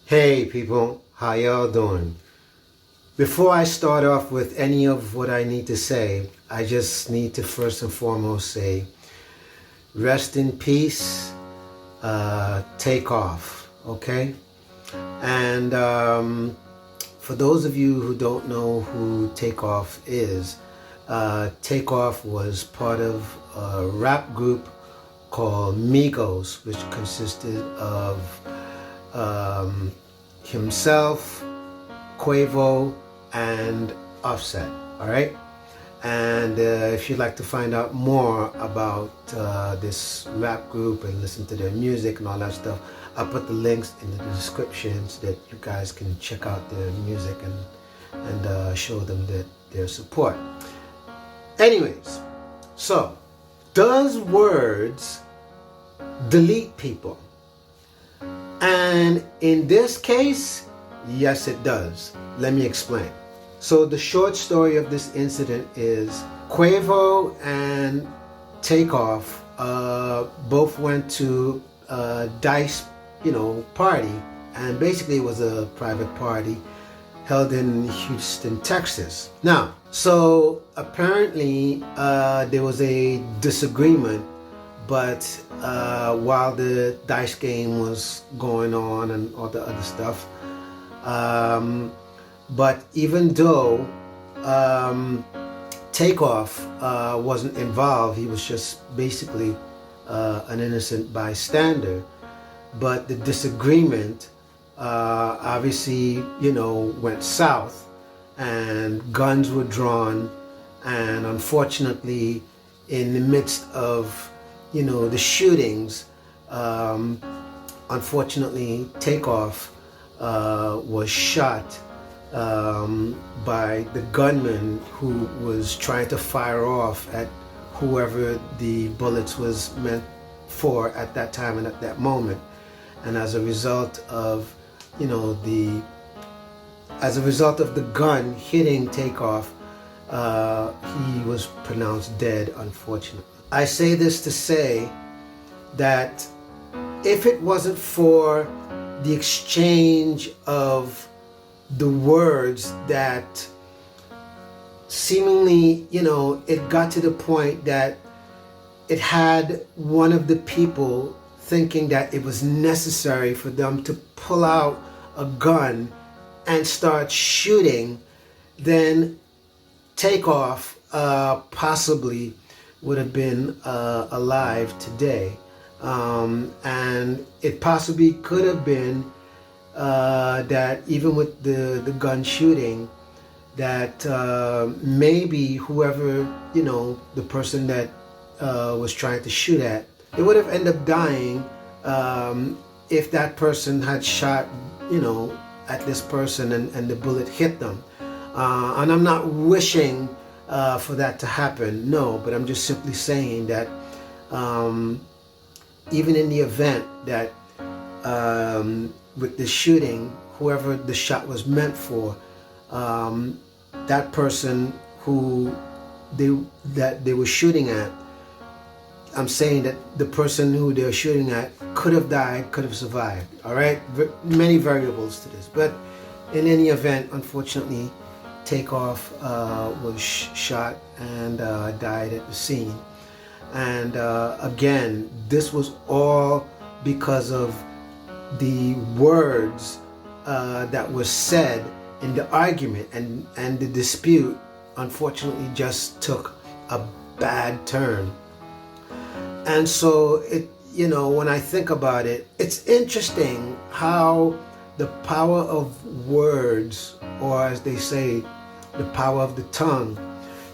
Hey people, how y'all doing? Before I start off with any of what I need to say, I just need to first and foremost say, rest in peace, Takeoff, okay? And for those of you who don't know who Takeoff is, Takeoff was part of a rap group called Migos, which consisted of himself, Quavo, and Offset. All right. And if you'd like to find out more about this rap group and listen to their music and all that stuff, I'll put the links in the description so that you guys can check out their music and show them their support. Anyways, so does words delete people? And in this case, yes, it does. Let me explain. So the short story of this incident is Quavo and Takeoff both went to a Dice, party, and basically it was a private party held in Houston, Texas. Now, so apparently there was a disagreement, but while the dice game was going on and all the other stuff, but even though Takeoff wasn't involved, he was just basically an innocent bystander. But the disagreement obviously, went south, and guns were drawn, and unfortunately, in the midst of the shootings, unfortunately, Takeoff was shot by the gunman who was trying to fire off at whoever the bullets was meant for at that time and at that moment. And as a result of the gun hitting Takeoff, he was pronounced dead, unfortunately. I say this to say that if it wasn't for the exchange of the words that seemingly, it got to the point that it had one of the people thinking that it was necessary for them to pull out a gun and start shooting, then Takeoff possibly would have been alive today. And it possibly could have been that even with the gun shooting, that maybe whoever, the person that was trying to shoot at, they would have ended up dying if that person had shot, at this person and the bullet hit them. And I'm not wishing for that to happen, no, but I'm just simply saying that even in the event that with the shooting, whoever the shot was meant for, that person who they were shooting at, I'm saying that the person who they were shooting at could have died, could have survived. All right, many variables to this, but in any event, unfortunately, Takeoff was shot and died at the scene. And again, this was all because of the words that were said in the argument, and the dispute unfortunately just took a bad turn. And so when I think about it, it's interesting how the power of words, or as they say, the power of the tongue,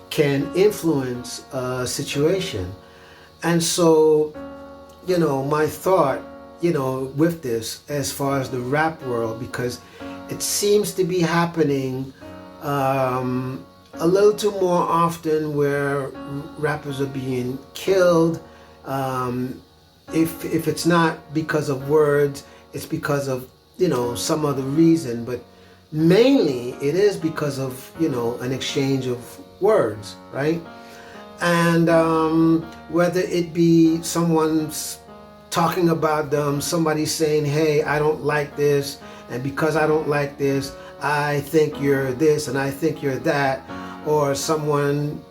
can influence a situation. And so, my thought, with this, as far as the rap world, because it seems to be happening a little too more often, where rappers are being killed. If it's not because of words, it's because of some other reason, but mainly it is because of an exchange of words, right? And whether it be someone's talking about them, somebody saying, hey, I don't like this, and because I don't like this, I think you're this and I think you're that, or someone,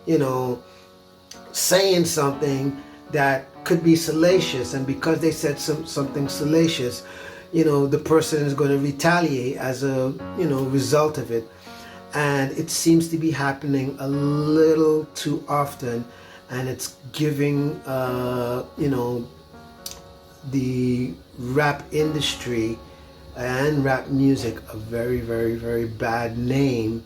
saying something that could be salacious, and because they said something salacious, the person is going to retaliate as a result of it. And it seems to be happening a little too often, and it's giving the rap industry and rap music a very, very, very bad name,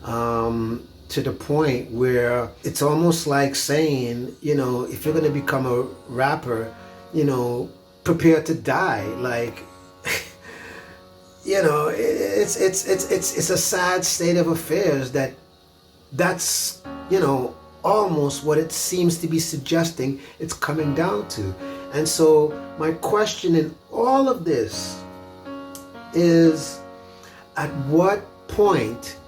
to the point where it's almost like saying, if you're going to become a rapper, prepare to die. Like, it's a sad state of affairs that's almost what it seems to be suggesting it's coming down to. And so my question in all of this is, at what point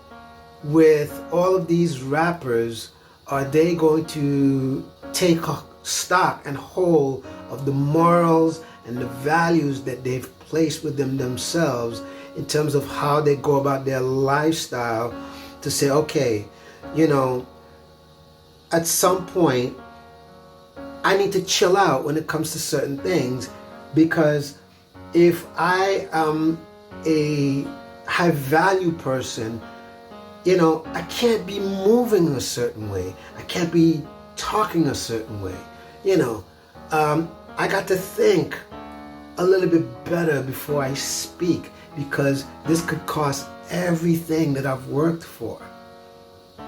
with all of these rappers are they going to take stock and hold of the morals and the values that they've placed with themselves in terms of how they go about their lifestyle, to say, okay, at some point I need to chill out when it comes to certain things, because if I am a high value person, I can't be moving a certain way. I can't be talking a certain way. I got to think a little bit better before I speak, because this could cost everything that I've worked for.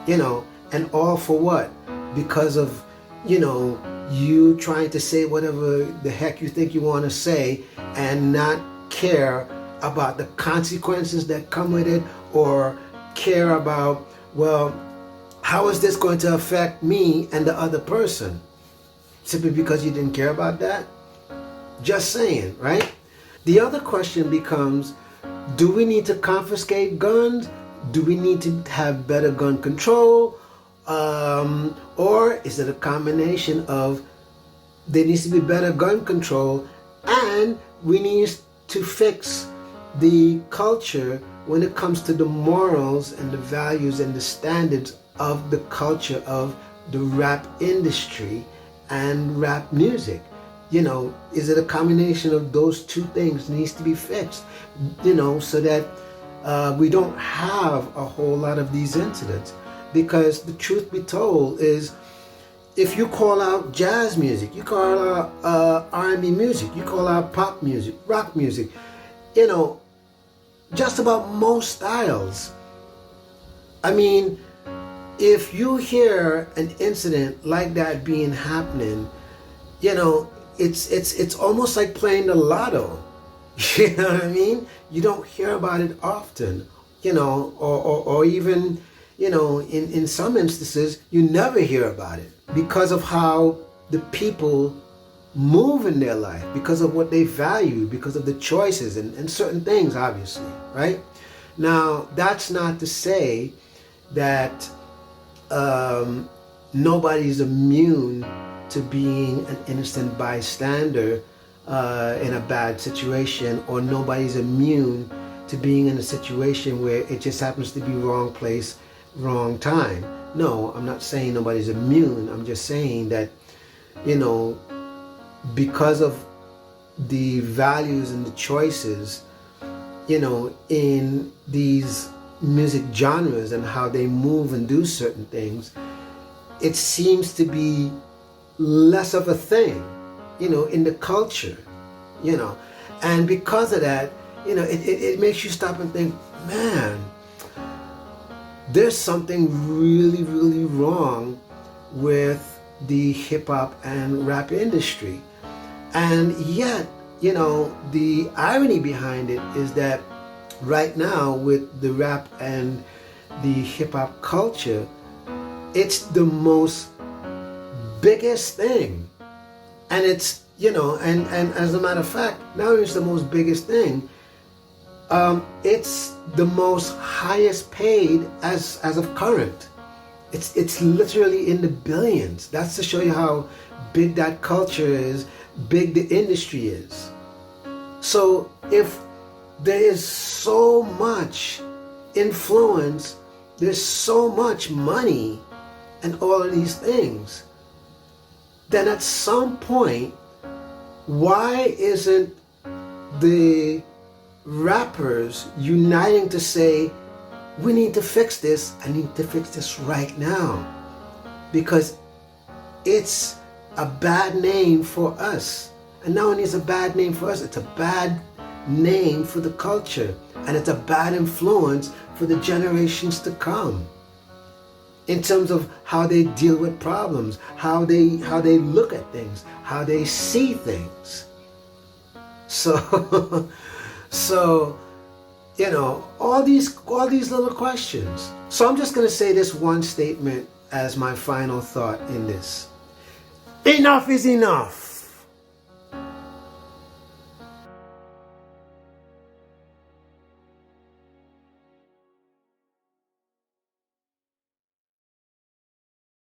And all for what? Because of, you trying to say whatever the heck you think you want to say and not care about the consequences that come with it, or care about, well, how is this going to affect me and the other person? Simply because you didn't care about that? Just saying, right? The other question becomes, do we need to confiscate guns? Do we need to have better gun control? Or is it a combination of there needs to be better gun control, and we need to fix the culture when it comes to the morals and the values and the standards of the culture of the rap industry and rap music? Is it a combination of those two things needs to be fixed, so that we don't have a whole lot of these incidents? Because the truth be told is, if you call out jazz music, you call out R&B music, you call out pop music, rock music, just about most styles. I mean, if you hear an incident like that being happening, it's almost like playing the lotto. You know what I mean? You don't hear about it often, or even, in some instances, you never hear about it, because of how the people move in their life, because of what they value, because of the choices and certain things, obviously, right? Now, that's not to say that nobody's immune to being an innocent bystander in a bad situation, or nobody's immune to being in a situation where it just happens to be wrong place, wrong time. No, I'm not saying nobody's immune. I'm just saying that, because of the values and the choices, in these music genres and how they move and do certain things, it seems to be less of a thing, in the culture, and because of that, it makes you stop and think, man, there's something really, really wrong with the hip-hop and rap industry. And yet, the irony behind it is that right now, with the rap and the hip-hop culture, it's the most biggest thing. And it's, and as a matter of fact, now it's the most biggest thing. It's the most highest paid as of current. It's literally in the billions. That's to show you how big that culture is, big the industry is. So if there is so much influence, there's so much money and all of these things, then at some point, why isn't the rappers uniting to say, we need to fix this, I need to fix this right now? Because it's a bad name for us. And not only is it a bad name for us, it's a bad name for the culture. And it's a bad influence for the generations to come. In terms of how they deal with problems, how they look at things, how they see things. So you know, all these little questions. So I'm just gonna say this one statement as my final thought in this. Enough is enough.